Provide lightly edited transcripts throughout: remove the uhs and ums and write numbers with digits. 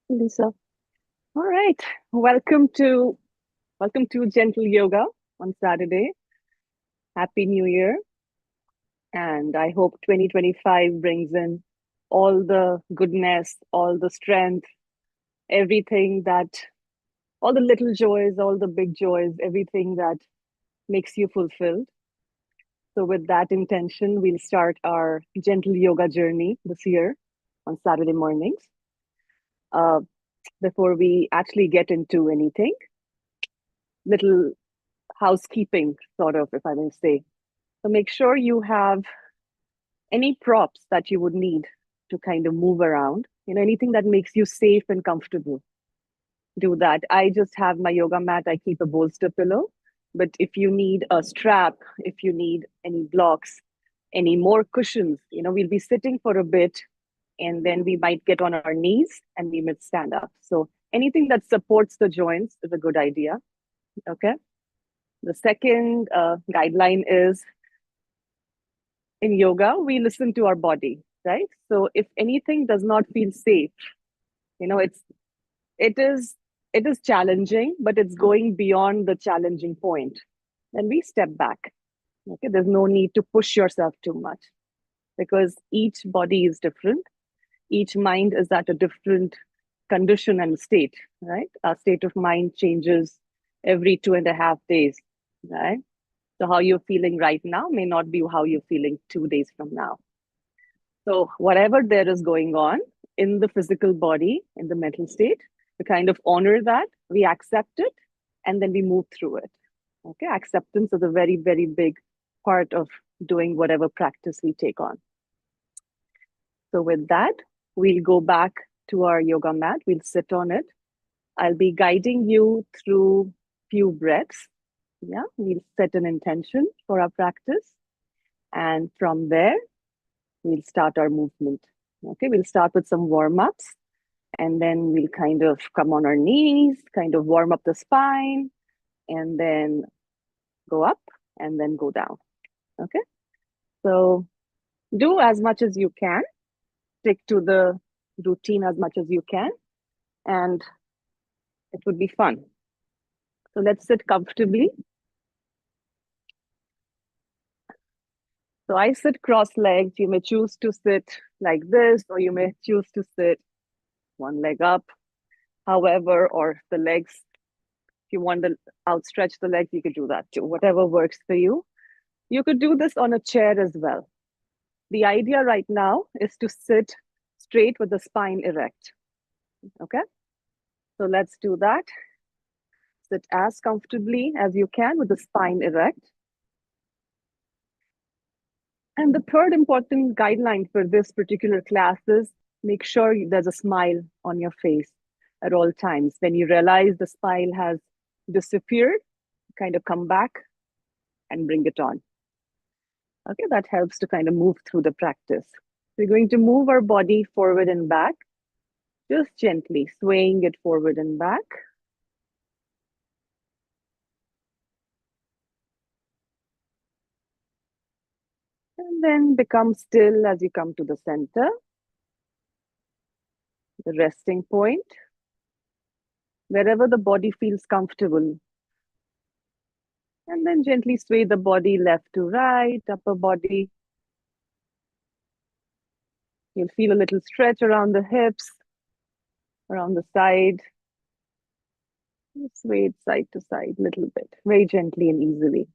Lisa. All right. Welcome to welcome to Gentle Yoga on Saturday. Happy New Year. And I hope 2025 brings in all the goodness, all the strength, everything that all the little joys, all the big joys, everything that makes you fulfilled. So with that intention, we'll start our gentle yoga journey this year on Saturday mornings. Uh, before we actually get into anything, little housekeeping, sort of, if I may say. So make sure you have any props that you would need to kind of move around, anything that makes you safe and comfortable. Do that. I just have my yoga mat, I keep a bolster pillow. But if you need a strap, if you need any blocks, any more cushions, we'll be sitting for a bit and then we might get on our knees and we might stand up. So anything that supports the joints is a good idea. Okay. The second guideline is in yoga, we listen to our body, right? So if anything does not feel safe, you know, it's it is it is challenging, but it's going beyond the challenging point. Then we step back. Okay, there's no need to push yourself too much because each body is different. Each mind is at a different condition and state, right? Our state of mind changes every 2.5 days, right? So how you're feeling right now may not be how you're feeling 2 days from now. So whatever there is going on in the physical body, in the mental state, we kind of honor that, we accept it, and then we move through it. Okay, acceptance is a very, very big part of doing whatever practice we take on. So with that, we'll go back to our yoga mat. We'll sit on it. I'll be guiding you through few breaths. Yeah, we'll set an intention for our practice. And from there, we'll start our movement. Okay, we'll start with some warm ups and then we'll kind of come on our knees, kind of warm up the spine, and then go up and then go down. Okay, so do as much as you can, stick to the routine as much as you can, and it would be fun. So let's sit comfortably. So I sit cross legged. You may choose to sit like this, or you may choose to sit one leg up, however, or the legs. If you want to outstretch the legs, you could do that too, whatever works for you. You could do this on a chair as well. The idea right now is to sit straight with the spine erect. Okay, so let's do that. Sit as comfortably as you can with the spine erect. And the third important guideline for this particular class is make sure there's a smile on your face at all times. When you realize the smile has disappeared, kind of come back and bring it on. Okay, that helps to kind of move through the practice. We're going to move our body forward and back, just gently swaying it forward and back. And then become still as you come to the center, the resting point, wherever the body feels comfortable. And then gently sway the body left to right, upper body. You'll feel a little stretch around the hips, around the side. Sway it side to side a little bit, very gently and easily.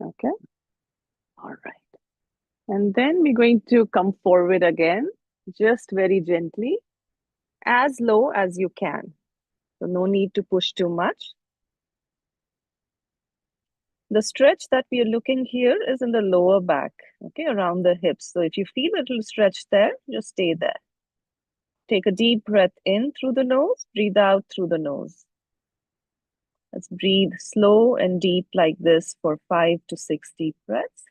Okay, all right. And then we're going to come forward again, just very gently, as low as you can. So no need to push too much. The stretch that we are looking here is in the lower back, okay, around the hips. So if you feel a little stretch there, just stay there. Take a deep breath in through the nose, breathe out through the nose. Let's breathe slow and deep like this for 5 to 6 deep breaths.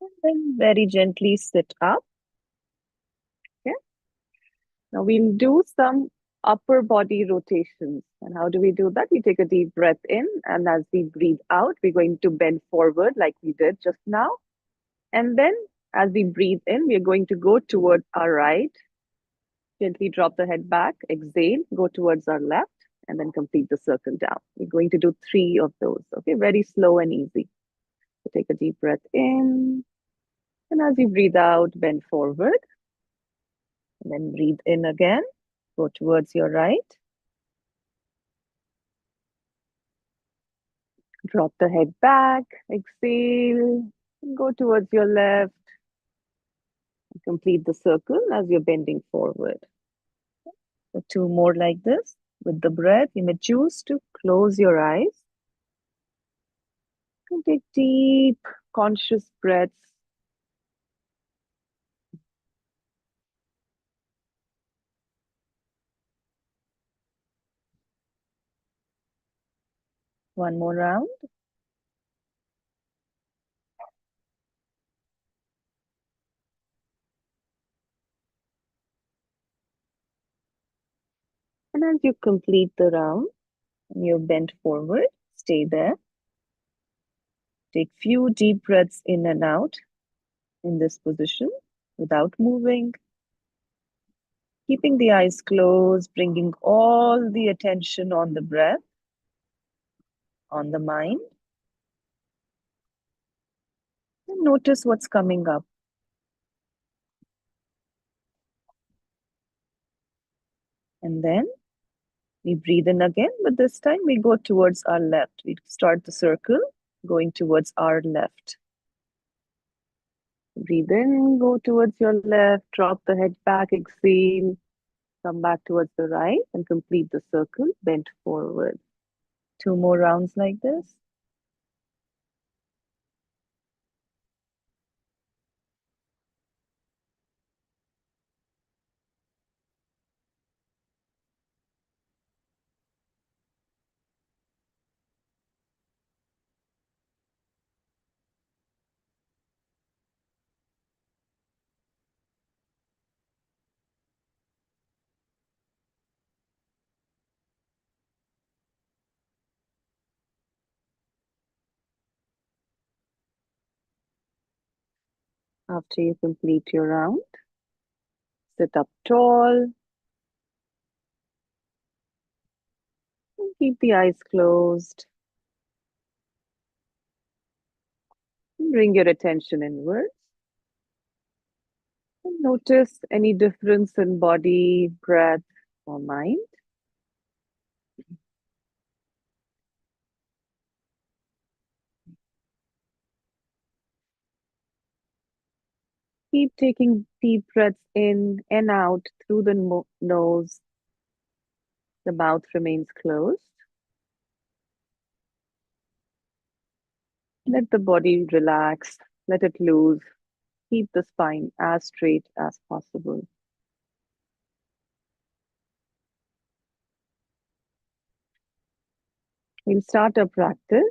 And then very gently sit up. Okay. Now we'll do some upper body rotations. And how do we do that? We take a deep breath in, and as we breathe out, we're going to bend forward like we did just now. And then as we breathe in, we're going to go towards our right, gently drop the head back, exhale, go towards our left, and then complete the circle down. We're going to do three of those, okay? Very slow and easy. So take a deep breath in, and as you breathe out, bend forward, and then breathe in again, go towards your right, drop the head back, exhale, and go towards your left, and complete the circle as you're bending forward. So two more like this. With the breath, you may choose to close your eyes and take deep, conscious breaths. One more round. And as you complete the round and you bend forward, stay there. Take few deep breaths in and out in this position without moving. Keeping the eyes closed, bringing all the attention on the breath, on the mind. And notice what's coming up. And then we breathe in again, but this time we go towards our left. We start the circle going towards our left. Breathe in, go towards your left, drop the head back, exhale, come back towards the right and complete the circle, bend forward. Two more rounds like this. After you complete your round, sit up tall and keep the eyes closed. Bring your attention inwards and notice any difference in body, breath, or mind. Keep taking deep breaths in and out through the nose. The mouth remains closed. Let the body relax. Let it loose. Keep the spine as straight as possible. We'll start our practice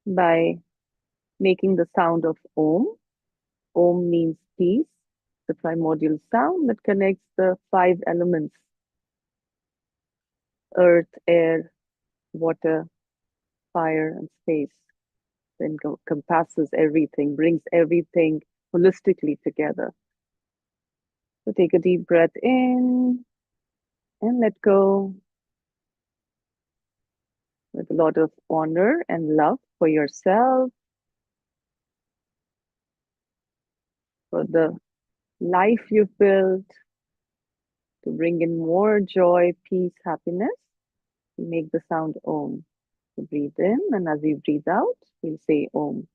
by making the sound of Om. Om means peace, the primordial sound that connects the five elements: earth, air, water, fire, and space. Then compasses everything, brings everything holistically together. So take a deep breath in and let go with a lot of honor and love for yourself, for the life you've built, to bring in more joy, peace, happiness. We make the sound Om. So breathe in, and as we breathe out, we'll say Om.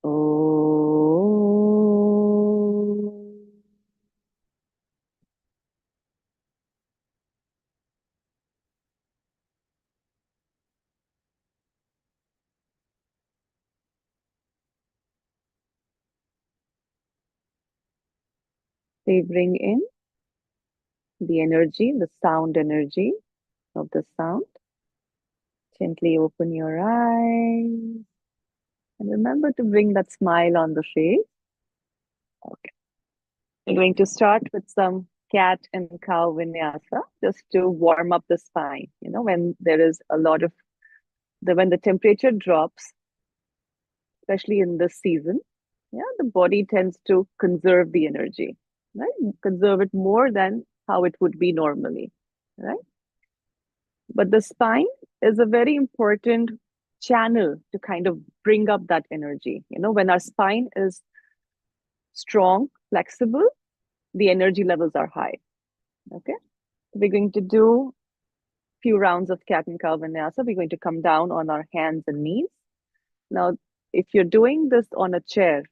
Om. We bring in the energy, the sound energy of the sound. Gently open your eyes and remember to bring that smile on the face. Okay. We're going to start with some cat and cow vinyasa just to warm up the spine. When there is a lot of when the temperature drops, especially in this season, yeah, the body tends to conserve the energy, right? Conserve it more than how it would be normally, right? But the spine is a very important channel to kind of bring up that energy. When our spine is strong, flexible, the energy levels are high. Okay. We're going to do few rounds of cat and cow vinyasa. We're going to come down on our hands and knees. Now, if you're doing this on a chair,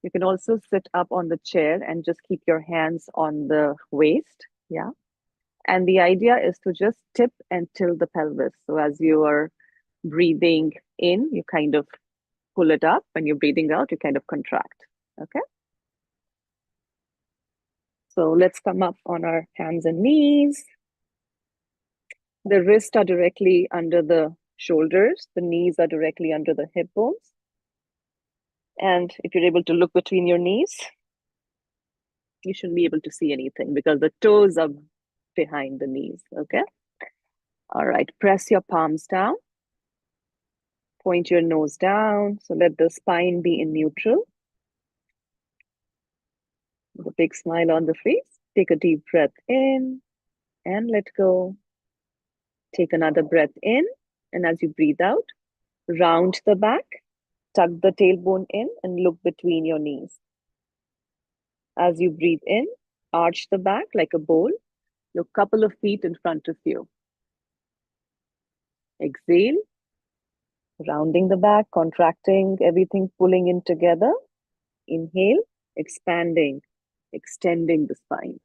you can also sit up on the chair and just keep your hands on the waist. Yeah. And the idea is to just tip and tilt the pelvis. So as you are breathing in, you kind of pull it up. When you're breathing out, you kind of contract. Okay. So let's come up on our hands and knees. The wrists are directly under the shoulders. The knees are directly under the hip bones. And if you're able to look between your knees, you shouldn't be able to see anything because the toes are behind the knees. Okay. All right. Press your palms down. Point your nose down. So let the spine be in neutral. With a big smile on the face. Take a deep breath in and let go. Take another breath in. And as you breathe out, round the back, tuck the tailbone in, and look between your knees. As you breathe in, arch the back like a bowl. Look a couple of feet in front of you. Exhale, rounding the back, contracting, everything pulling in together. Inhale, expanding, extending the spine.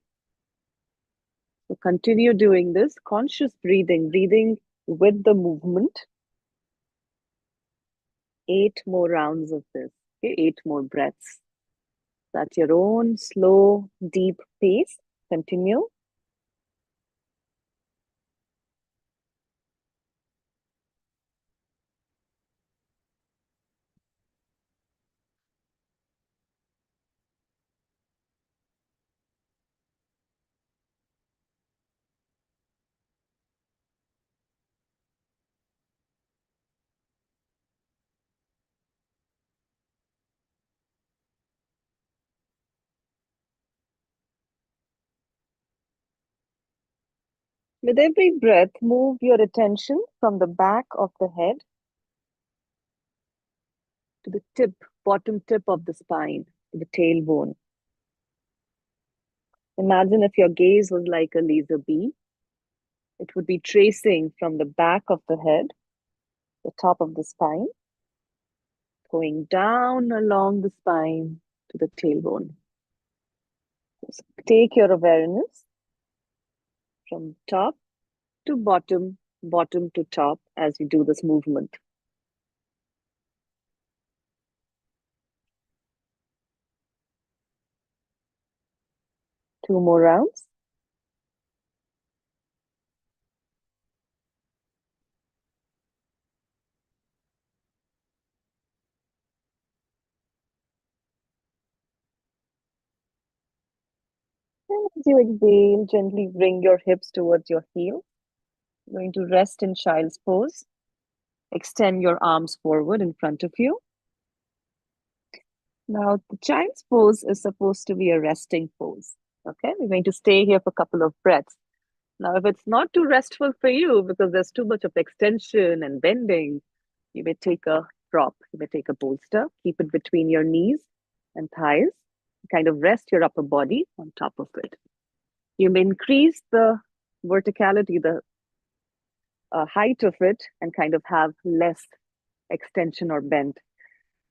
So continue doing this, conscious breathing, breathing with the movement. 8 more rounds of this, okay? 8 more breaths. At your own slow, deep pace. Continue. With every breath, move your attention from the back of the head to the tip, bottom tip of the spine, to the tailbone. Imagine if your gaze was like a laser beam. It would be tracing from the back of the head, the top of the spine, going down along the spine to the tailbone. Just take your awareness from top to bottom, bottom to top as you do this movement. 2 more rounds. And as you exhale, gently bring your hips towards your heel. You're going to rest in child's pose. Extend your arms forward in front of you. Now, the child's pose is supposed to be a resting pose. Okay, we're going to stay here for a couple of breaths. Now, if it's not too restful for you because there's too much of extension and bending, you may take a prop, you may take a bolster, keep it between your knees and thighs, kind of rest your upper body on top of it. You may increase the verticality, the height of it, and kind of have less extension or bend.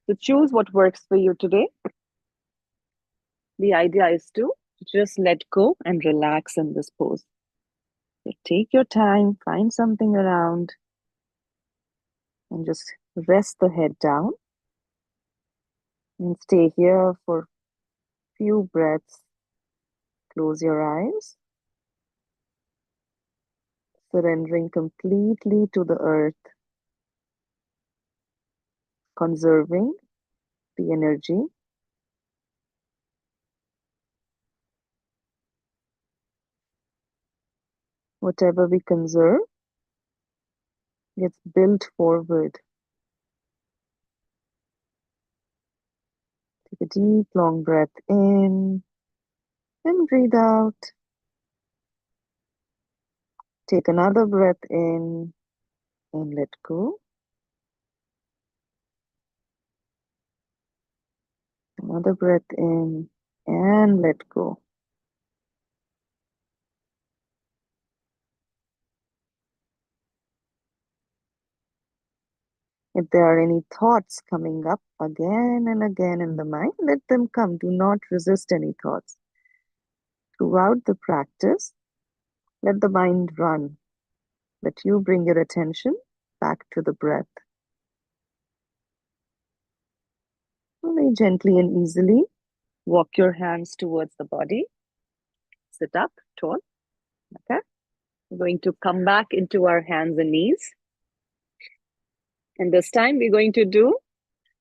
So choose what works for you today. The idea is to just let go and relax in this pose. So take your time, find something around, and just rest the head down and stay here for few breaths. Close your eyes, surrendering completely to the earth, conserving the energy. Whatever we conserve gets built forward. Take a deep, long breath in and breathe out. Take another breath in and let go. Another breath in and let go. If there are any thoughts coming up again and again in the mind, let them come. Do not resist any thoughts. Throughout the practice, let the mind run. Let you bring your attention back to the breath. Very gently and easily walk your hands towards the body. Sit up tall. Okay. We're going to come back into our hands and knees. And this time we're going to do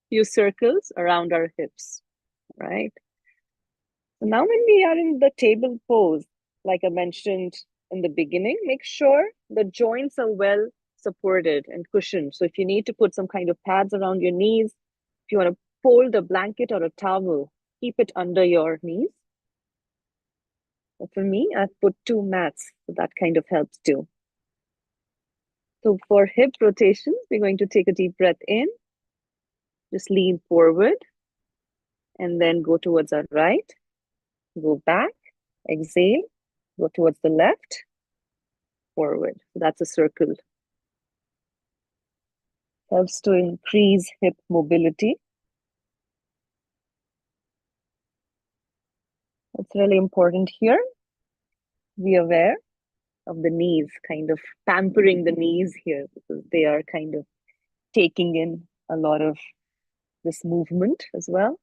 few circles around our hips, right? So now when we are in the table pose, like I mentioned in the beginning, make sure the joints are well supported and cushioned. So if you need to put some kind of pads around your knees, if you want to fold a blanket or a towel, keep it under your knees. But for me, I've put two mats, so that kind of helps too. So for hip rotations, we're going to take a deep breath in, just lean forward, and then go towards our right, go back, exhale, go towards the left, forward. So that's a circle. Helps to increase hip mobility. It's really important here. Be aware of the knees, kind of pampering the knees here because they are kind of taking in a lot of this movement as well.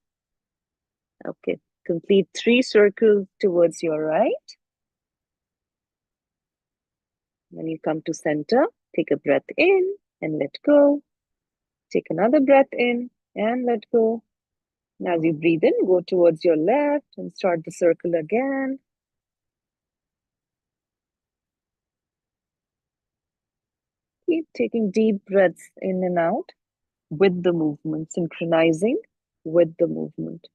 Okay, complete 3 circles towards your right. When you come to center, take a breath in and let go. Take another breath in and let go. And as you breathe in, go towards your left and start the circle again. Keep taking deep breaths in and out with the movement, synchronizing with the movement.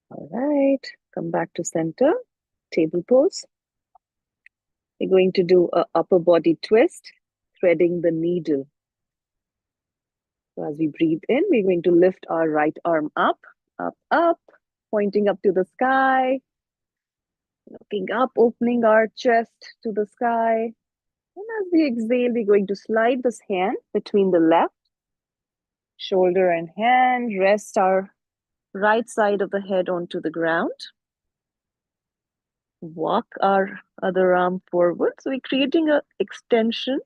All right, come back to center, table pose. We're going to do an upper body twist, threading the needle. So as we breathe in, we're going to lift our right arm up, up, up, pointing up to the sky, looking up, opening our chest to the sky. And as we exhale, we're going to slide this hand between the left shoulder and hand, rest our right side of the head onto the ground. Walk our other arm forward. So we're creating an extension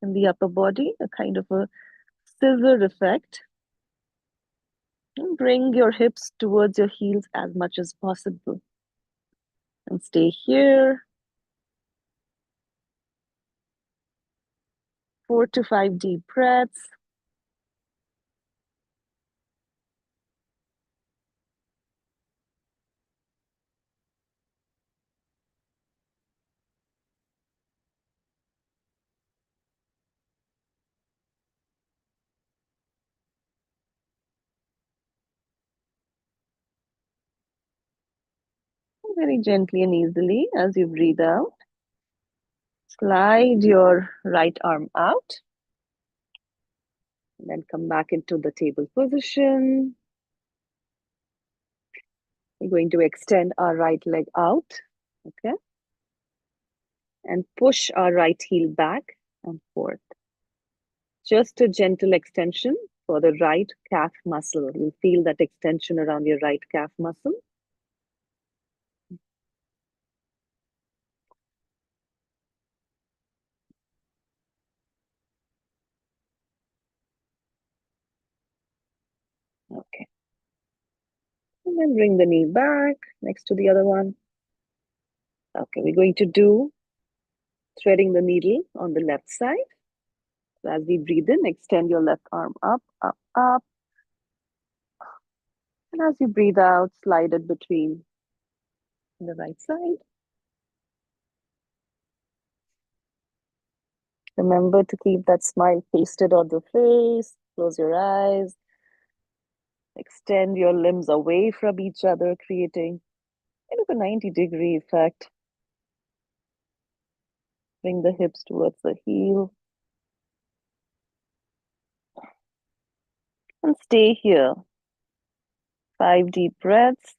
in the upper body, a kind of a scissor effect. And bring your hips towards your heels as much as possible. And stay here. 4 to 5 deep breaths. Very gently and easily as you breathe out. Slide your right arm out. And then come back into the table position. We're going to extend our right leg out. Okay. And push our right heel back and forth. Just a gentle extension for the right calf muscle. You'll feel that extension around your right calf muscle. Okay. And then bring the knee back next to the other one. Okay, we're going to do threading the needle on the left side. So as we breathe in, extend your left arm up, up, up. And as you breathe out, slide it between the right side. Remember to keep that smile pasted on the face. Close your eyes. Extend your limbs away from each other, creating kind of a 90-degree effect. Bring the hips towards the heel. And stay here. 5 deep breaths.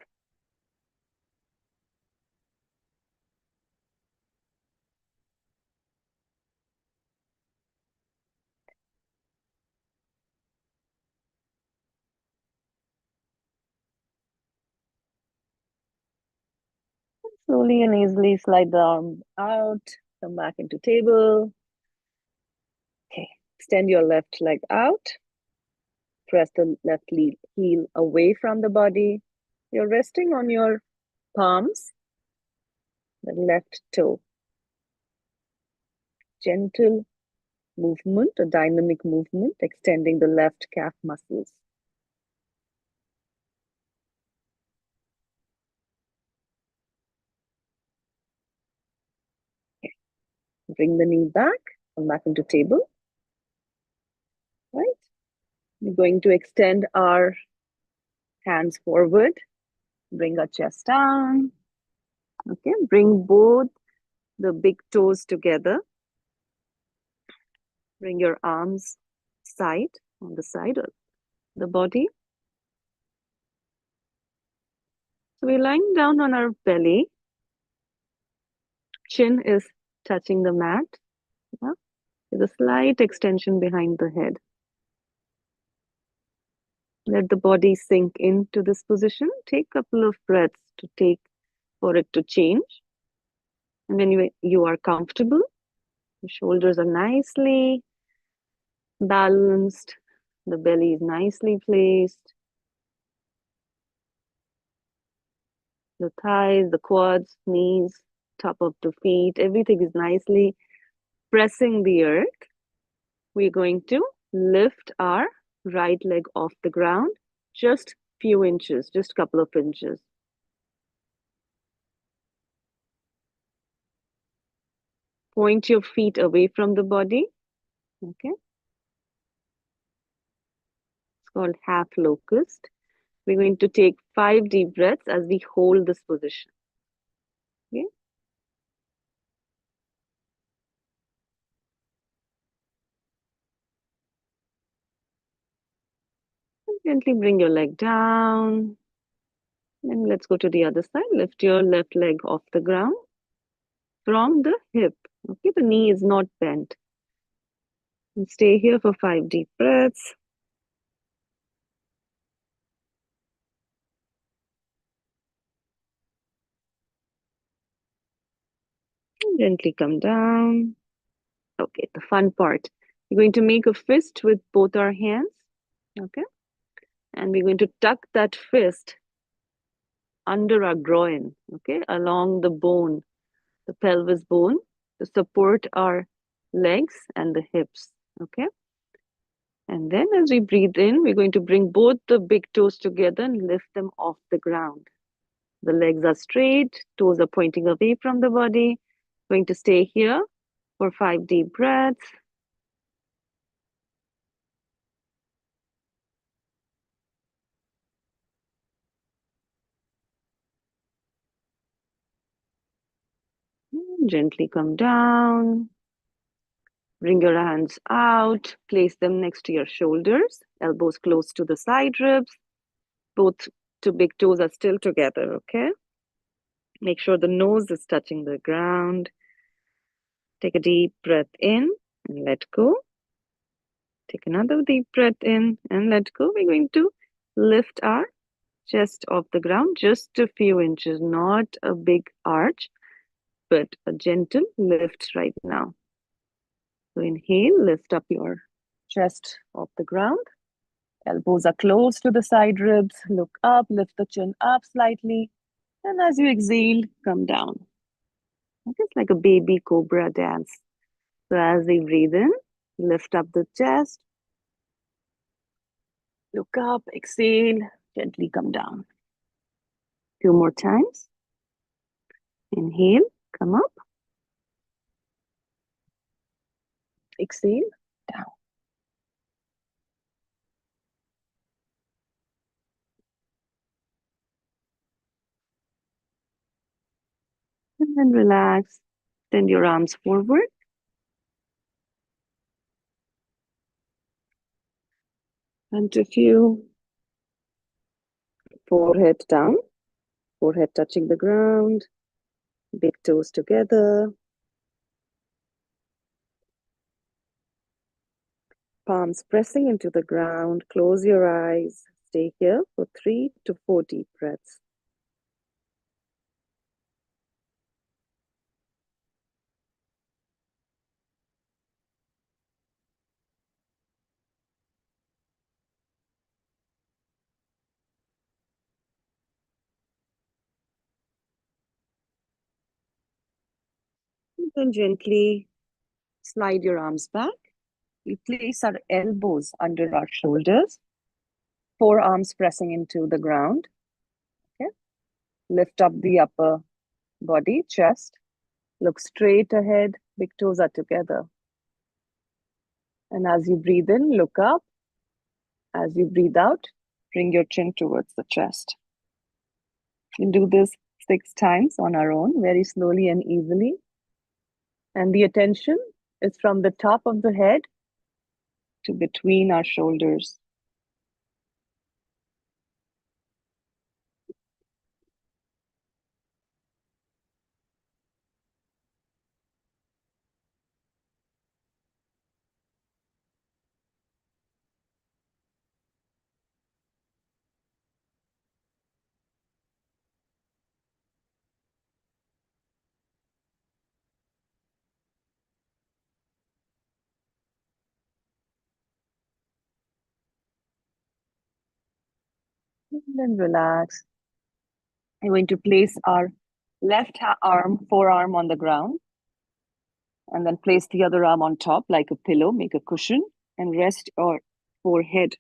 Slowly and easily slide the arm out. Come back into table. Okay. Extend your left leg out. Press the left heel away from the body. You're resting on your palms, the left toe. Gentle movement, a dynamic movement, extending the left calf muscles. Okay. Bring the knee back, come back into table. Right? We're going to extend our hands forward, bring our chest down. Okay, bring both the big toes together. Bring your arms on the side of the body. So we're lying down on our belly. Chin is touching the mat. Yeah? There's a slight extension behind the head. Let the body sink into this position. Take a couple of breaths for it to change. And when you are comfortable, the shoulders are nicely balanced. The belly is nicely placed. The thighs, the quads, knees, top of the feet, everything is nicely pressing the earth. We're going to lift our right leg off the ground, just few inches, just a couple of inches. Point your feet away from the body. Okay. It's called half locust. We're going to take 5 deep breaths as we hold this position. Okay. And gently bring your leg down. And let's go to the other side. Lift your left leg off the ground from the hip. Okay, the knee is not bent. And stay here for 5 deep breaths. And gently come down. Okay, the fun part. We're going to make a fist with both our hands. Okay. And we're going to tuck that fist under our groin. Okay, along the bone, the pelvis bone, to support our legs and the hips. Okay. And then as we breathe in, we're going to bring both the big toes together and lift them off the ground. The legs are straight, toes are pointing away from the body. Going to stay here for 5 deep breaths. Gently come down. Bring your hands out. Place them next to your shoulders. Elbows close to the side ribs. Both two big toes are still together, okay? Make sure the nose is touching the ground. Take a deep breath in and let go. Take another deep breath in and let go. We're going to lift our chest off the ground just a few inches, not a big arch, but a gentle lift right now. So inhale, lift up your chest off the ground. Elbows are close to the side ribs. Look up, lift the chin up slightly. And as you exhale, come down. It's like a baby cobra dance. So as we breathe in, Lift up the chest. Look up, exhale, gently come down. Two more times. Inhale, come up. Exhale, down. And then relax. Send your arms forward. Front of you. Forehead down. Forehead touching the ground. Big toes together. Palms pressing into the ground. Close your eyes. Stay here for 3 to 4 deep breaths. And then gently slide your arms back. We place our elbows under our shoulders. Forearms pressing into the ground. Okay. Lift up the upper body, chest. Look straight ahead. Big toes are together. And as you breathe in, look up. As you breathe out, bring your chin towards the chest. We'll do this 6 times on our own, very slowly and easily. And the attention is from the top of the head to between our shoulders. And then relax. I'm going to place our left arm, forearm on the ground, and then place the other arm on top like a pillow, make a cushion, and rest your forehead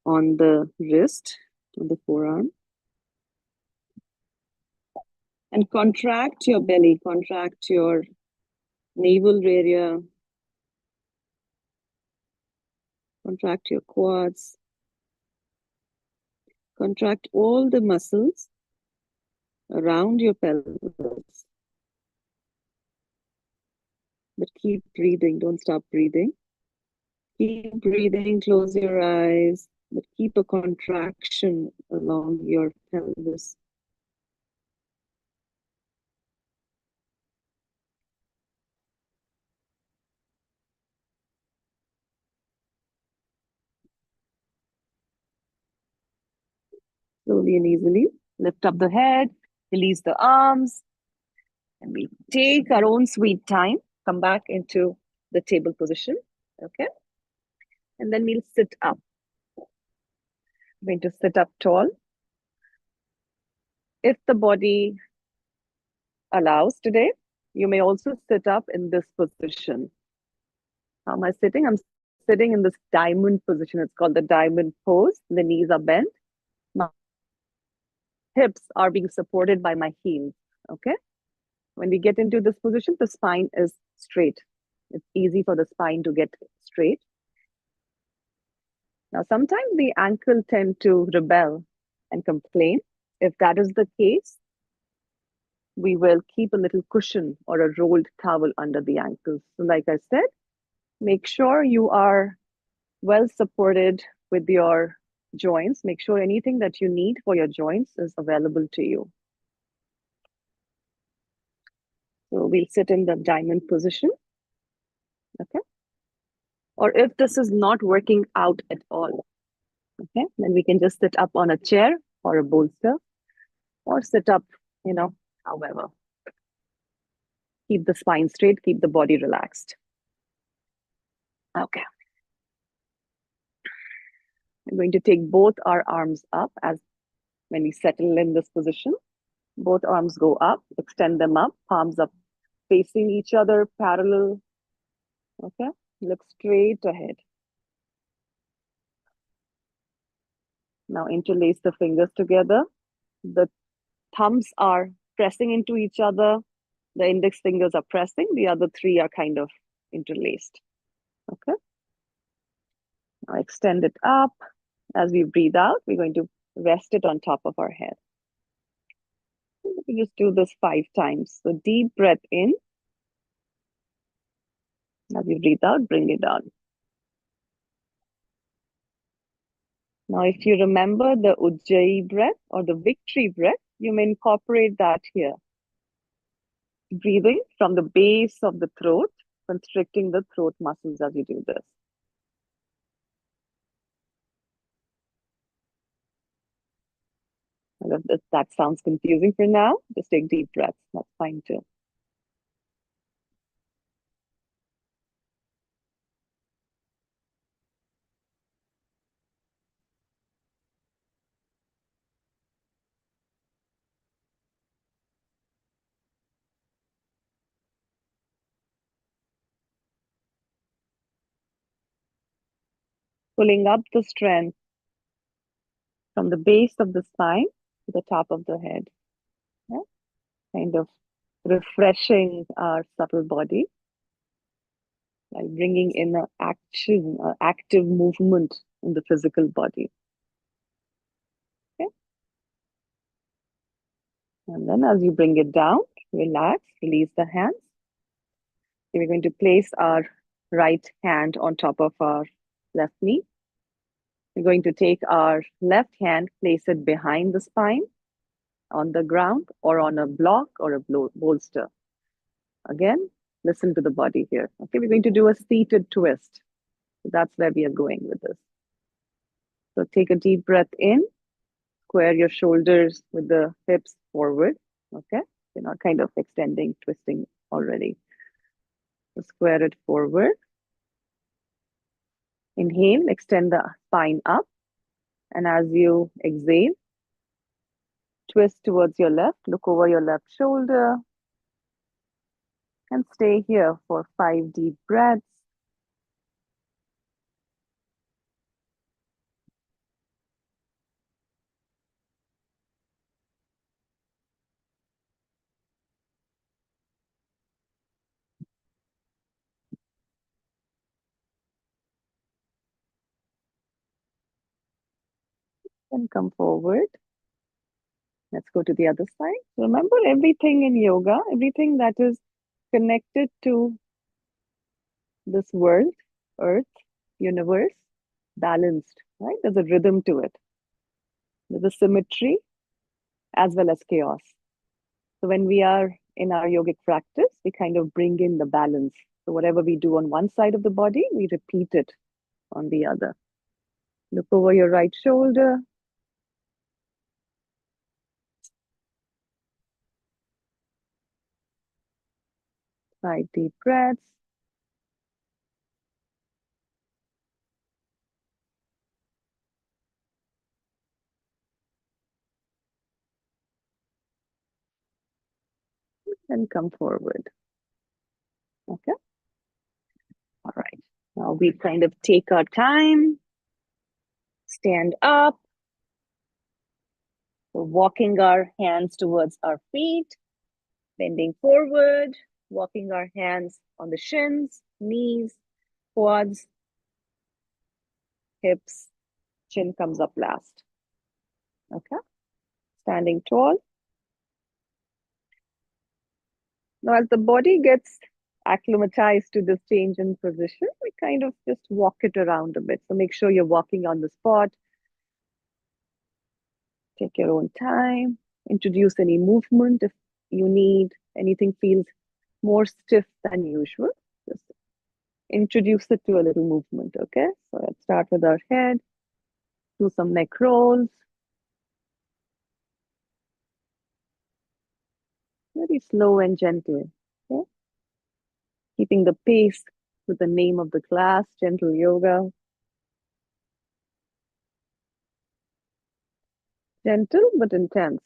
on the wrist, on the forearm. And contract your belly, contract your navel area, contract your quads, contract all the muscles around your pelvis. But keep breathing, don't stop breathing. Keep breathing, close your eyes, but keep a contraction along your pelvis. Slowly and easily, lift up the head, release the arms, and we take our own sweet time. Come back into the table position, okay? And then we'll sit up. I'm going to sit up tall. If the body allows today, you may also sit up in this position. How am I sitting? I'm sitting in this diamond position. It's called the diamond pose. The knees are bent. My hips are being supported by my heels, okay? When we get into this position, the spine is straight. It's easy for the spine to get straight. Now, sometimes the ankle tend to rebel and complain. If that is the case, we will keep a little cushion or a rolled towel under the ankles. So like I said, make sure you are well supported with your joints. Make sure anything that you need for your joints is available to you. So we'll sit in the diamond position, okay? Or if this is not working out at all, okay, then we can just sit up on a chair or a bolster or sit up, however. Keep the spine straight, keep the body relaxed. Okay. I'm going to take both our arms up as when we settle in this position. Both arms go up, extend them up, palms up, facing each other, parallel. Okay. Look straight ahead. Now interlace the fingers together. The thumbs are pressing into each other. The index fingers are pressing. The other three are kind of interlaced. Okay. Now extend it up. As we breathe out, we're going to rest it on top of our head. We just do this 5 times. So deep breath in. As you breathe out, bring it down. Now, if you remember the Ujjayi breath or the victory breath, you may incorporate that here. Breathing from the base of the throat, constricting the throat muscles as you do this. And if that sounds confusing for now, just take deep breaths. That's fine too. Pulling up the strength from the base of the spine to the top of the head. Yeah? Kind of refreshing our subtle body by bringing in an action, active movement in the physical body. Okay? And then as you bring it down, relax, release the hands. We're going to place our right hand on top of our left knee. We're going to take our left hand, place it behind the spine, on the ground, or on a block or a bolster. Again, listen to the body here. Okay, we're going to do a seated twist. So that's where we are going with this. So take a deep breath in, square your shoulders with the hips forward. Okay, you're not kind of extending, twisting already. So square it forward. Inhale, extend the spine up. And as you exhale, twist towards your left, look over your left shoulder, and stay here for 5 deep breaths. And come forward. Let's go to the other side. Remember, everything in yoga, everything that is connected to this world, earth, universe, balanced, right? There's a rhythm to it. There's a symmetry as well as chaos. So when we are in our yogic practice, we kind of bring in the balance. So whatever we do on one side of the body, we repeat it on the other. Look over your right shoulder. 5 deep breaths. And come forward. Okay. All right. Now we kind of take our time, stand up. So walking our hands towards our feet, bending forward, walking our hands on the shins, knees, quads, hips, chin comes up last. Okay. Standing tall. Now, as the body gets acclimatized to this change in position, we kind of just walk it around a bit. So make sure you're walking on the spot. Take your own time. Introduce any movement if you need. Anything feels more stiff than usual, just introduce it to a little movement. Okay, so let's start with our head. Do some neck rolls. Very slow and gentle. Okay, keeping the pace with the name of the class, gentle yoga. Gentle but intense.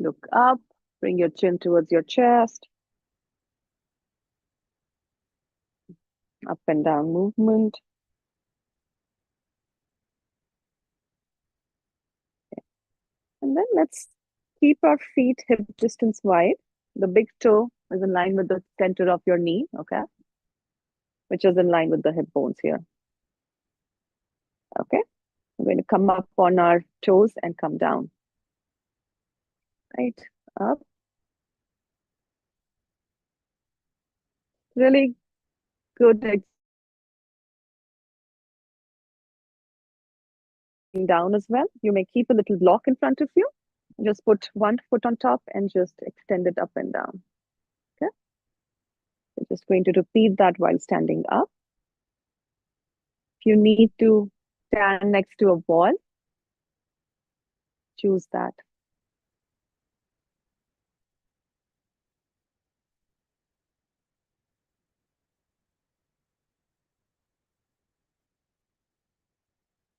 Look up, bring your chin towards your chest, up and down movement. And then let's keep our feet hip distance wide. The big toe is in line with the center of your knee, okay? Which is in line with the hip bones here, okay? We're going to come up on our toes and come down. Right, up. Really good down as well. You may keep a little block in front of you. Just put one foot on top and just extend it up and down. Okay. We're just going to repeat that while standing up. If you need to stand next to a wall, choose that.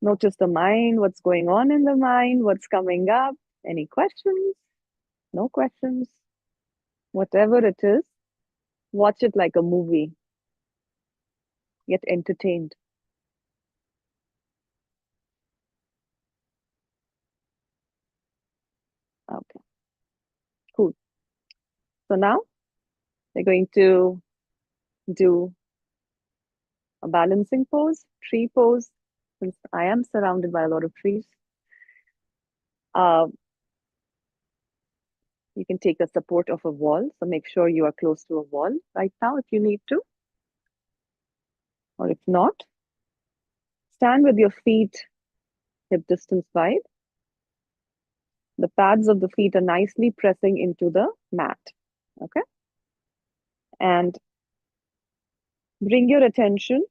Notice the mind, what's going on in the mind, what's coming up. Any questions? No questions. Whatever it is, watch it like a movie. Get entertained. Okay, cool. So now we're going to do a balancing pose, tree pose, since I am surrounded by a lot of trees. Uh, you can take the support of a wall. So make sure you are close to a wall right now if you need to. Or if not, stand with your feet hip distance wide. The pads of the feet are nicely pressing into the mat. Okay. And bring your attention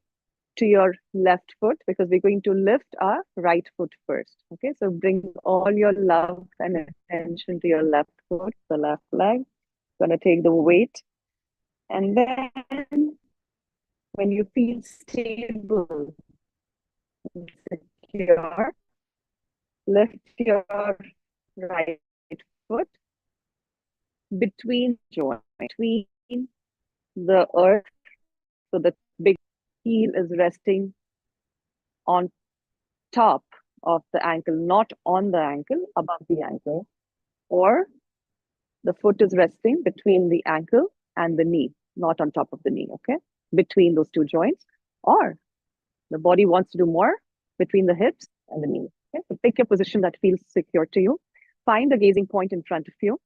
to your left foot because we're going to lift our right foot first. Okay. So bring all your love and attention to your left foot, the left leg. Gonna take the weight. And then when you feel stable and secure, lift your right foot between joint, between the earth. So the big heel is resting on top of the ankle, not on the ankle, above the ankle. Or the foot is resting between the ankle and the knee, not on top of the knee, okay? Between those two joints. Or the body wants to do more between the hips and the knee. Okay? So pick your position that feels secure to you. Find the gazing point in front of you.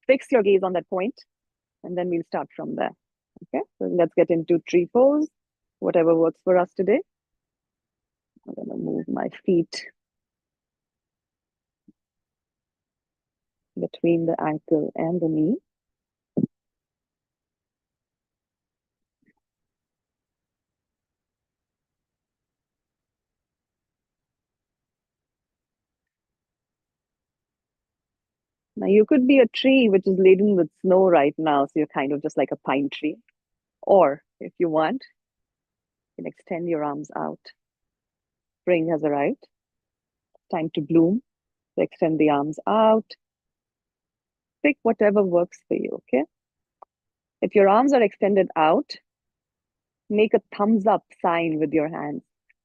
Fix your gaze on that point, and then we'll start from there. Okay, so let's get into tree pose, whatever works for us today. I'm gonna move my feet between the ankle and the knee. Now you could be a tree which is laden with snow right now, so you're kind of just like a pine tree. Or if you want, you can extend your arms out. Spring has arrived. Time to bloom. So extend the arms out. Pick whatever works for you, okay? If your arms are extended out, make a thumbs up sign with your hands.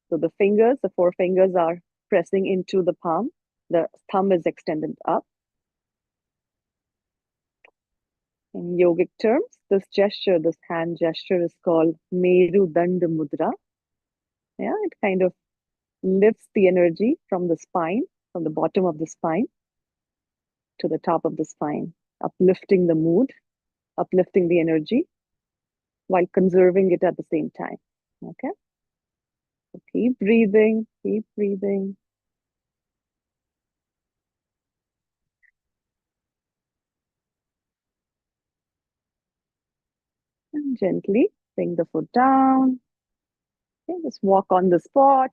So the fingers, the four fingers are pressing into the palm. The thumb is extended up. In yogic terms, this gesture, this hand gesture is called Meru Danda Mudra. Yeah, it kind of lifts the energy from the spine, from the bottom of the spine to the top of the spine, uplifting the mood, uplifting the energy while conserving it at the same time. Okay? So keep breathing, keep breathing. And gently bring the foot down. Okay, just walk on the spot.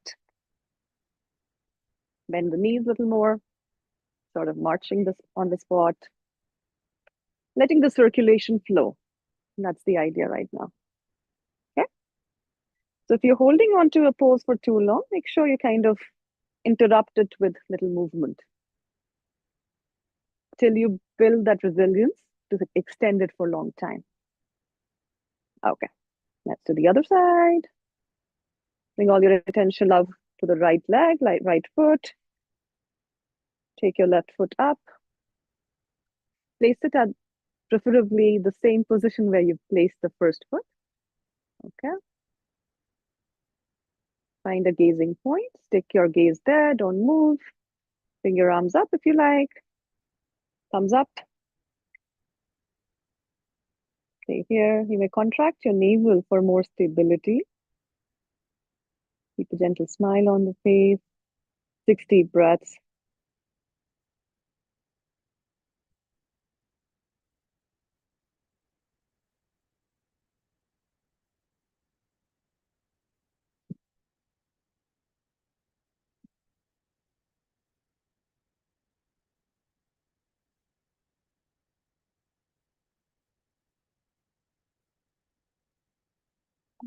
Bend the knees a little more, sort of marching this on the spot. Letting the circulation flow. And that's the idea right now. Okay. So if you're holding on to a pose for too long, make sure you kind of interrupt it with little movement till you build that resilience to extend it for a long time. Okay, let's do the other side. Bring all your attention love to the right leg, like right foot. Take your left foot up. Place it at preferably the same position where you placed the first foot. Okay. Find a gazing point. Stick your gaze there. Don't move. Bring your arms up if you like. Thumbs up. Stay here. You may contract your navel for more stability. Keep a gentle smile on the face. 6 deep breaths.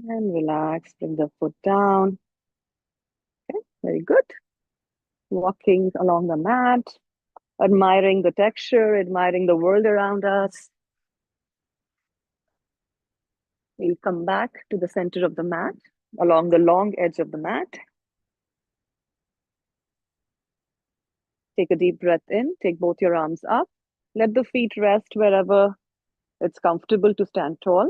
And relax. Bring the foot down. Okay, very good. Walking along the mat, admiring the texture, admiring the world around us. We'll come back to the center of the mat, along the long edge of the mat. Take a deep breath in, take both your arms up. Let the feet rest wherever it's comfortable to stand tall.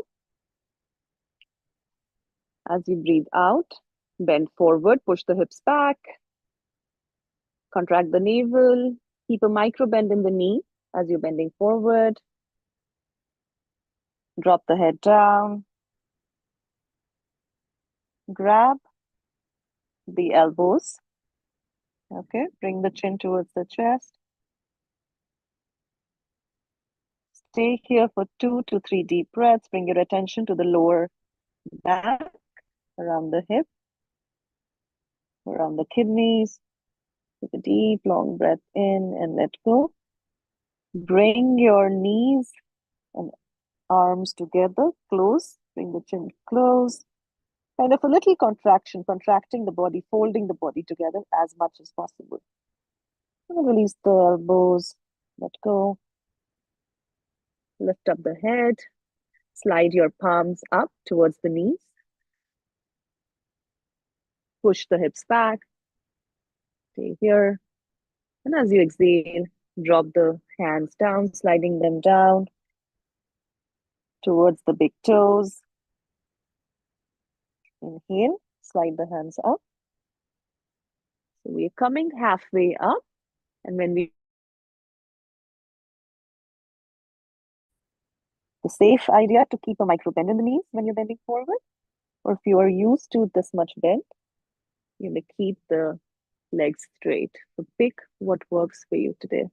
As you breathe out, bend forward, push the hips back, contract the navel, keep a micro bend in the knee as you're bending forward. Drop the head down. Grab the elbows. Okay, bring the chin towards the chest. Stay here for 2 to 3 deep breaths. Bring your attention to the lower back, around the hip, around the kidneys. Take a deep, long breath in and let go. Bring your knees and arms together, close. Bring the chin close. Kind of a little contraction, contracting the body, folding the body together as much as possible. And release the elbows, let go. Lift up the head. Slide your palms up towards the knees. Push the hips back. Stay here. And as you exhale, drop the hands down, sliding them down towards the big toes. Inhale, slide the hands up. So we're coming halfway up. And when we the safe idea to keep a micro bend in the knees when you're bending forward, or if you are used to this much bend, you may keep the legs straight. So pick what works for you today.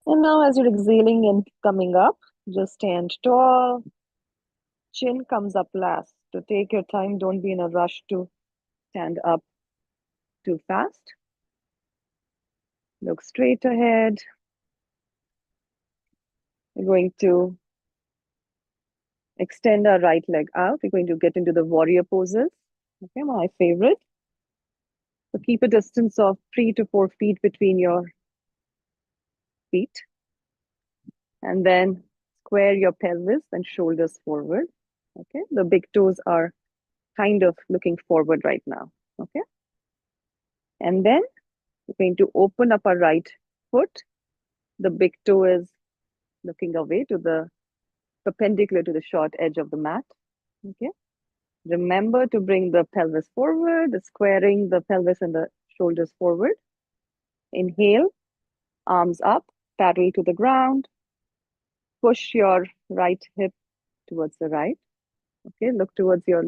And now as you're exhaling and coming up, just stand tall. Chin comes up last. So take your time. Don't be in a rush to stand up too fast. Look straight ahead. We're going to extend our right leg out. We're going to get into the warrior poses. Okay, my favorite. So keep a distance of 3 to 4 feet between your feet. And then square your pelvis and shoulders forward. Okay, the big toes are kind of looking forward right now. Okay. And then we're going to open up our right foot. The big toe is looking away to the perpendicular to the short edge of the mat. Okay. Remember to bring the pelvis forward, squaring the pelvis and the shoulders forward. Inhale, arms up, paddle to the ground. Push your right hip towards the right. Okay, look towards your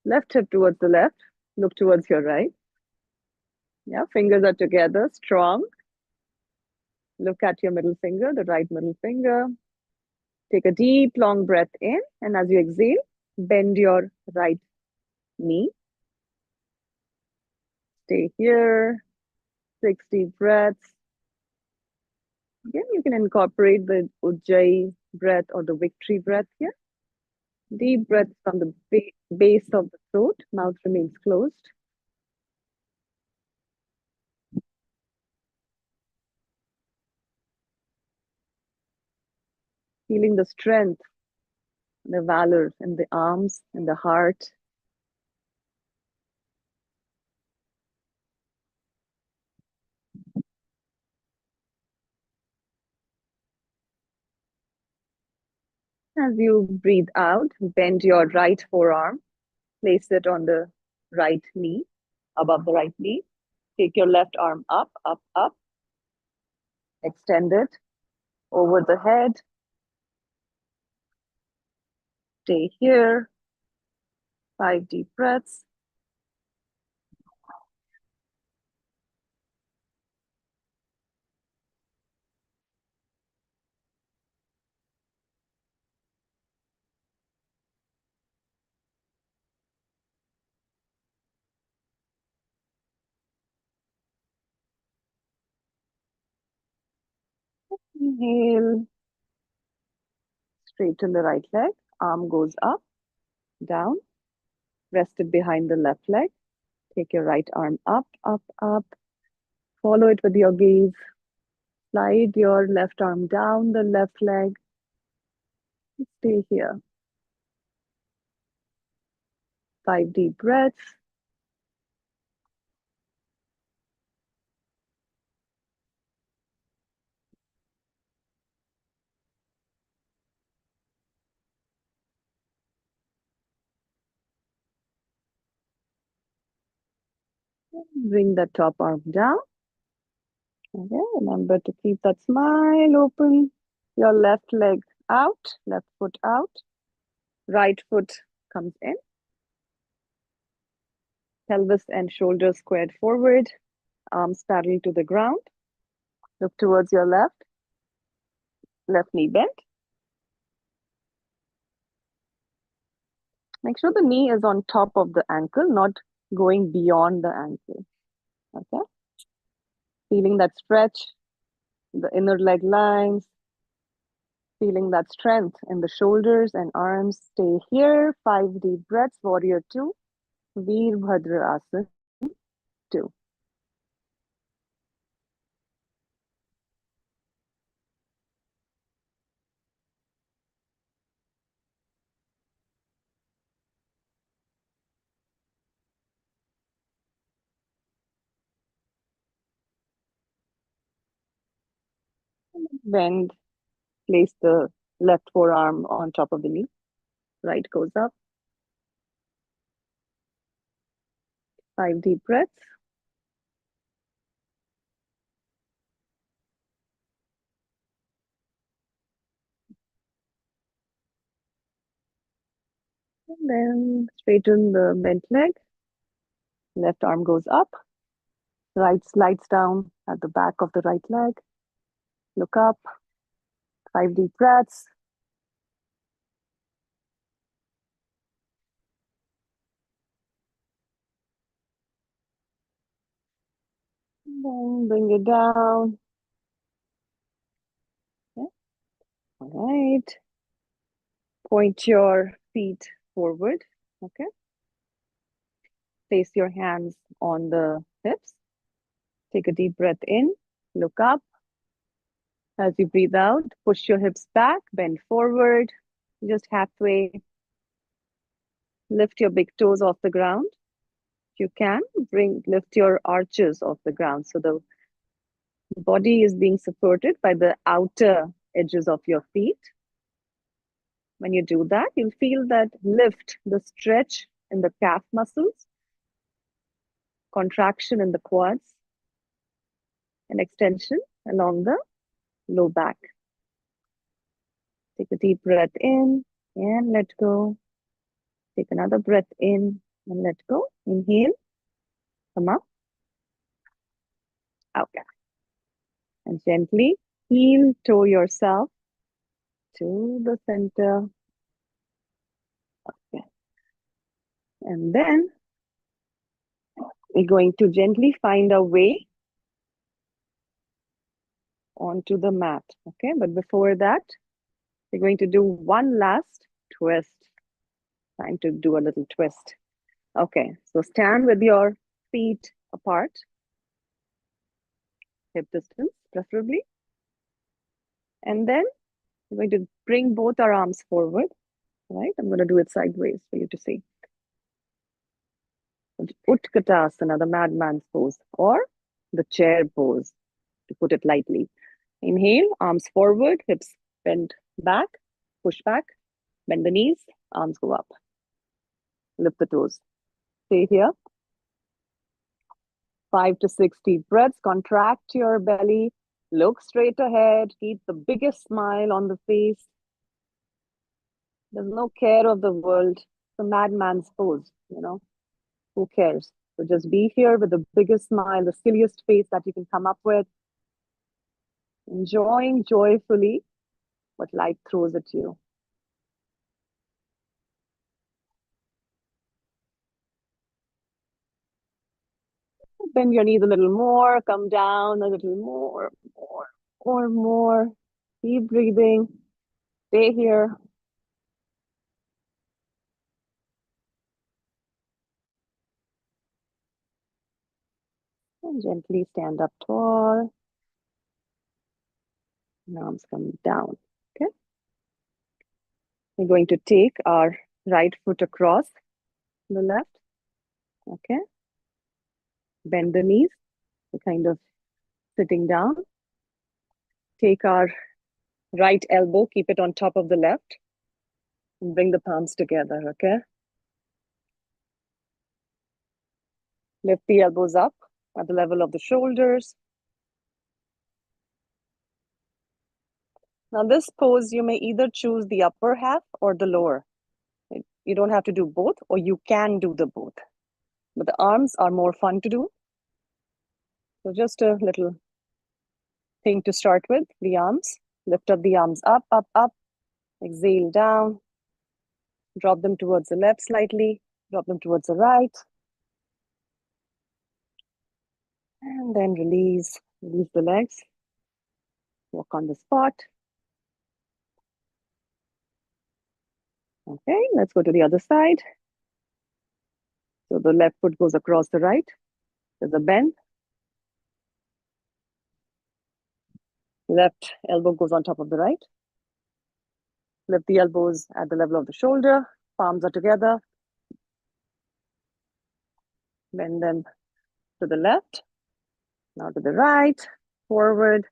left hip towards the left. Look towards your right. Yeah, fingers are together, strong. Look at your middle finger, the right middle finger. Take a deep, long breath in, and as you exhale, bend your right knee. Stay here. 6 deep breaths. Again, you can incorporate the Ujjayi breath or the victory breath here. Deep breath from the base of the throat. Mouth remains closed. Feeling the strength, the valor in the arms, in the heart. As you breathe out, bend your right forearm, place it on the right knee, above the right knee. Take your left arm up, up, up. Extend it over the head. Stay here. 5 deep breaths. Inhale. Straighten the right leg. Arm goes up, down. Rest it behind the left leg. Take your right arm up, up, up. Follow it with your gaze. Slide your left arm down the left leg. Stay here. 5 deep breaths. Bring the top arm down. Okay, remember to keep that smile open. Your left leg out, left foot out. Right foot comes in. Pelvis and shoulders squared forward. Arms parallel to the ground. Look towards your left. Left knee bent. Make sure the knee is on top of the ankle, not going beyond the ankle. Okay. Feeling that stretch, the inner leg lines. Feeling that strength in the shoulders and arms. Stay here. 5 deep breaths. Warrior 2. Veerbhadra Asana 2. Bend. Place the left forearm on top of the knee. Right goes up. 5 deep breaths. And then straighten the bent leg. Left arm goes up. Right slides down at the back of the right leg. Look up. 5 deep breaths. And then bring it down. Okay. All right. Point your feet forward. Okay. Place your hands on the hips. Take a deep breath in. Look up. As you breathe out, push your hips back, bend forward, just halfway. Lift your big toes off the ground. If you can, lift your arches off the ground. So the body is being supported by the outer edges of your feet. When you do that, you'll feel that lift, the stretch in the calf muscles, contraction in the quads, and extension along the low back. Take a deep breath in and let go. Take another breath in and let go. Inhale, come up, out. And gently heel toe yourself to the center. Okay. And then we're going to gently find our way onto the mat. Okay, but before that, we're going to do one last twist. Time to do a little twist. Okay, so stand with your feet apart, hip distance preferably. And then we're going to bring both our arms forward, right? I'm going to do it sideways for you to see. Utkatasana, the madman's pose, or the chair pose, to put it lightly. Inhale, arms forward, hips bend back, push back, bend the knees, arms go up. Lift the toes. Stay here. 5 to 6 deep breaths. Contract your belly. Look straight ahead. Keep the biggest smile on the face. There's no care of the world. It's a madman's pose, you know. Who cares? So just be here with the biggest smile, the silliest face that you can come up with. Enjoying joyfully what life throws at you. Bend your knees a little more, come down a little more. Keep breathing. Stay here. And gently stand up tall. And arms come down. Okay. We're going to take our right foot across the left. Okay. Bend the knees. We're kind of sitting down. Take our right elbow, keep it on top of the left, and bring the palms together. Okay. Lift the elbows up at the level of the shoulders. Now, this pose, you may either choose the upper half or the lower. You don't have to do both, or you can do the both. But the arms are more fun to do. So just a little thing to start with, the arms. Lift up the arms up, up, up. Exhale down. Drop them towards the left slightly. Drop them towards the right. And then release. Release the legs. Walk on the spot. Okay, let's go to the other side. So the left foot goes across the right. There's a bend. Left elbow goes on top of the right. Lift the elbows at the level of the shoulder. Palms are together. Bend them to the left. Now to the right. Forward.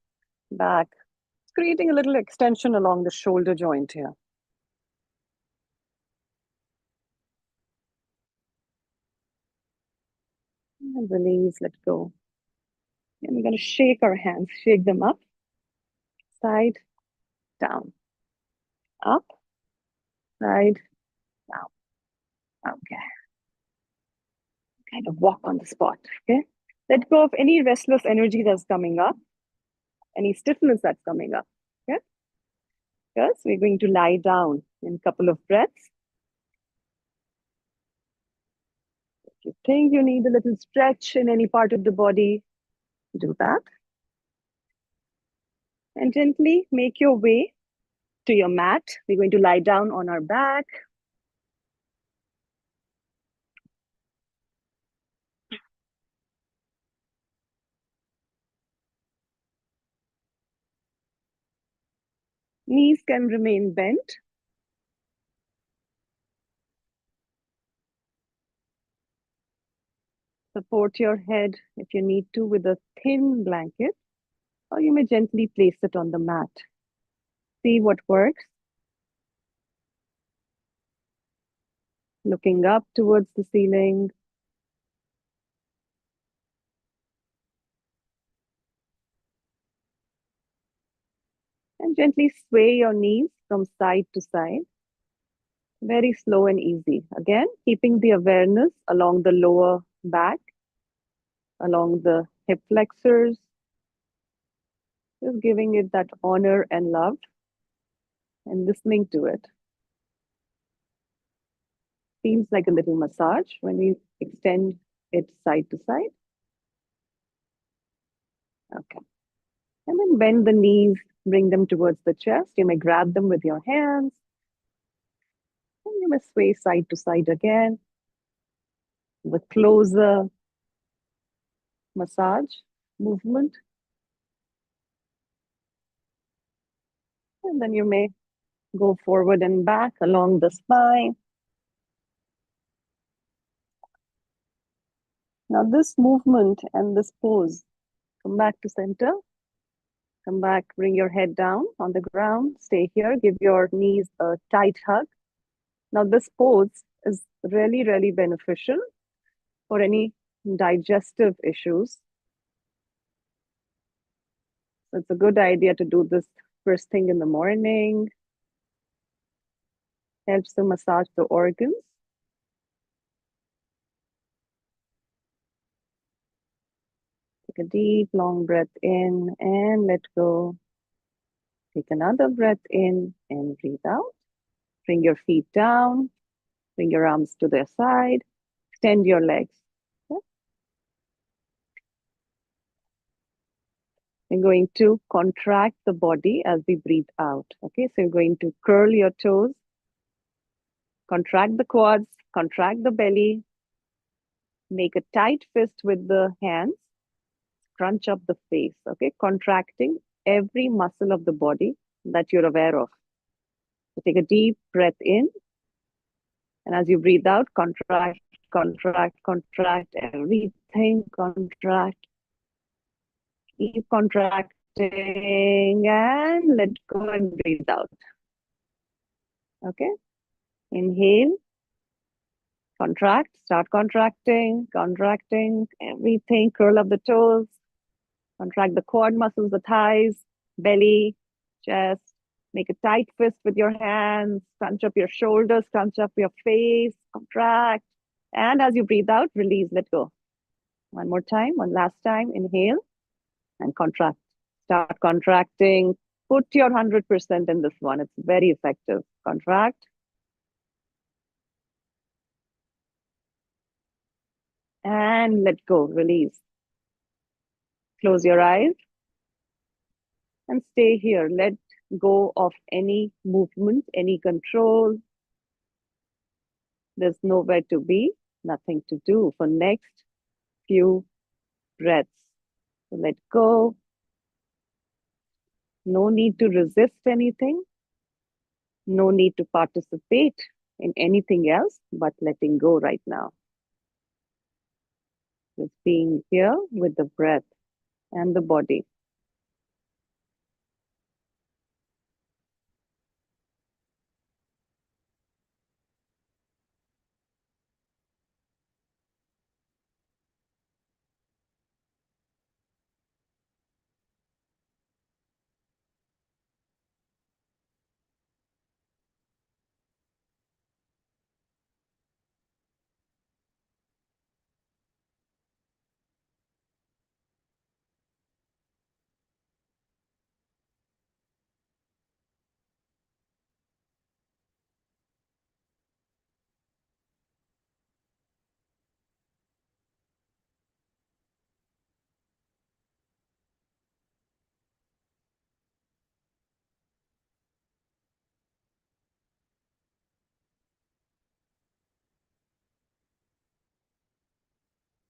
Back. Creating a little extension along the shoulder joint here. And release, let go. And we're going to shake our hands, shake them up, side, down, up, side, down. Okay. Kind of walk on the spot. Okay. Let go of any restless energy that's coming up, any stiffness that's coming up. Okay. Yes, we're going to lie down in a couple of breaths. If you think you need a little stretch in any part of the body, do that. And gently make your way to your mat. We're going to lie down on our back. Knees can remain bent. Support your head if you need to with a thin blanket, or you may gently place it on the mat. See what works. Looking up towards the ceiling. And gently sway your knees from side to side. Very slow and easy. Again, keeping the awareness along the lower back, along the hip flexors. Just giving it that honor and love and listening to it. Feels like a little massage when we extend it side to side. Okay. And then bend the knees, bring them towards the chest. You may grab them with your hands. And You may sway side to side again with closer massage movement. And then you may go forward and back along the spine. Now, this movement and this pose, come back to center. Come back, bring your head down on the ground. Stay here. Give your knees a tight hug. Now, this pose is really, really beneficial for any digestive issues. So it's a good idea to do this first thing in the morning. Helps to massage the organs. Take a deep, long breath in and let go. Take another breath in and breathe out. Bring your feet down. Bring your arms to their side. Extend your legs. Okay? We're going to contract the body as we breathe out. Okay, so you're going to curl your toes, contract the quads, contract the belly, make a tight fist with the hands, crunch up the face. Okay, contracting every muscle of the body that you're aware of. So take a deep breath in. And as you breathe out, contract, contract, contract, everything contract. Keep contracting and let go and breathe out. Okay. Inhale, contract, start contracting, contracting, everything. Curl up the toes, contract the quad muscles, the thighs, belly, chest. Make a tight fist with your hands, crunch up your shoulders, crunch up your face, contract. And as you breathe out, release, let go. One more time, one last time. Inhale and contract. Start contracting. Put your 100% in this one. It's very effective. Contract. And let go, release. Close your eyes and stay here. Let go of any movement, any control. There's nowhere to be, nothing to do for next few breaths. So let go. No need to resist anything. No need to participate in anything else but letting go right now. Just being here with the breath and the body.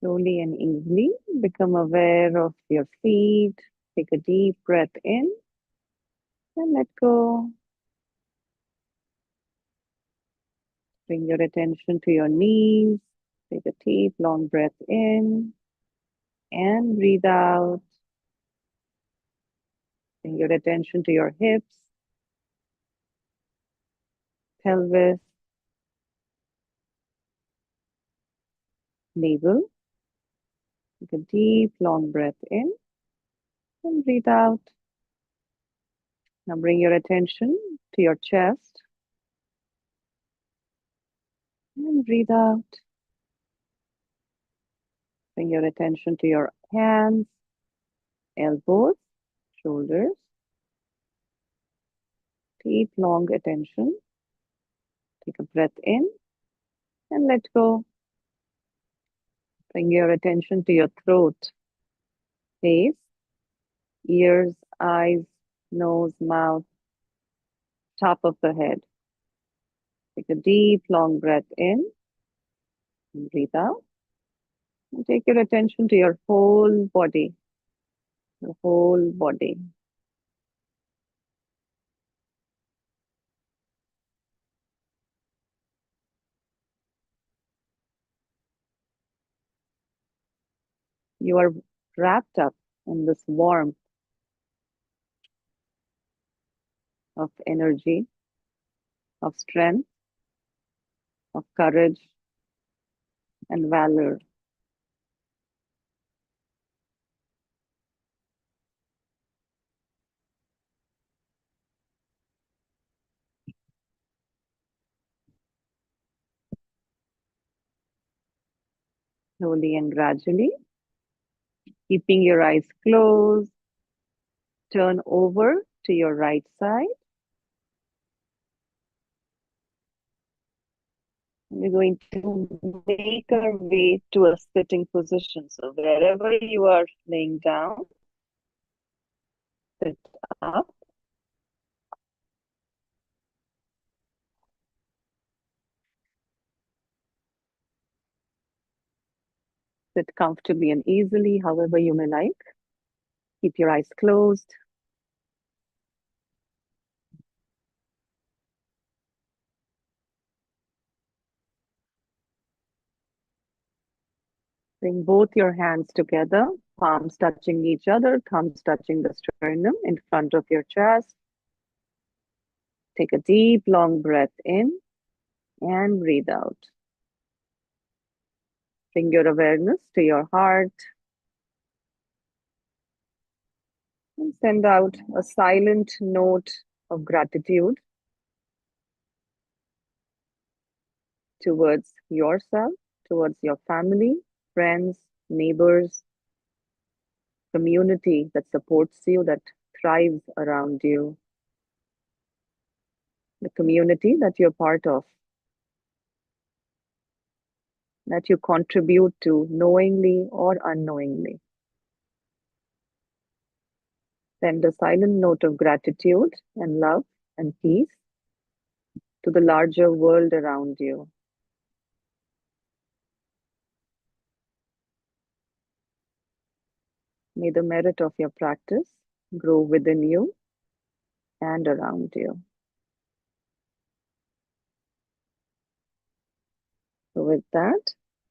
Slowly and easily become aware of your feet. Take a deep breath in and let go. Bring your attention to your knees. Take a deep, long breath in and breathe out. Bring your attention to your hips, pelvis, navel. Take a deep, long breath in and breathe out. Now bring your attention to your chest and breathe out. Bring your attention to your hands, elbows, shoulders. Deep, long attention. Take a breath in and let go. Bring your attention to your throat, face, ears, eyes, nose, mouth, top of the head. Take a deep, long breath in and breathe out. And take your attention to your whole body, your whole body. You are wrapped up in this warmth of energy, of strength, of courage and valor. Slowly and gradually, keeping your eyes closed, turn over to your right side. We're going to make our way to a sitting position. So wherever you are laying down, sit up. Sit comfortably and easily, however you may like. Keep your eyes closed. Bring both your hands together, palms touching each other, thumbs touching the sternum in front of your chest. Take a deep, long breath in and breathe out. Bring your awareness to your heart and send out a silent note of gratitude towards yourself, towards your family, friends, neighbors, community that supports you, that thrives around you, the community that you're part of, that you contribute to knowingly or unknowingly. Send a silent note of gratitude and love and peace to the larger world around you. May the merit of your practice grow within you and around you. So, with that,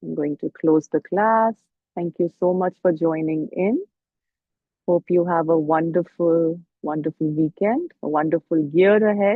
I'm going to close the class. Thank you so much for joining in. Hope you have a wonderful, wonderful weekend, a wonderful year ahead.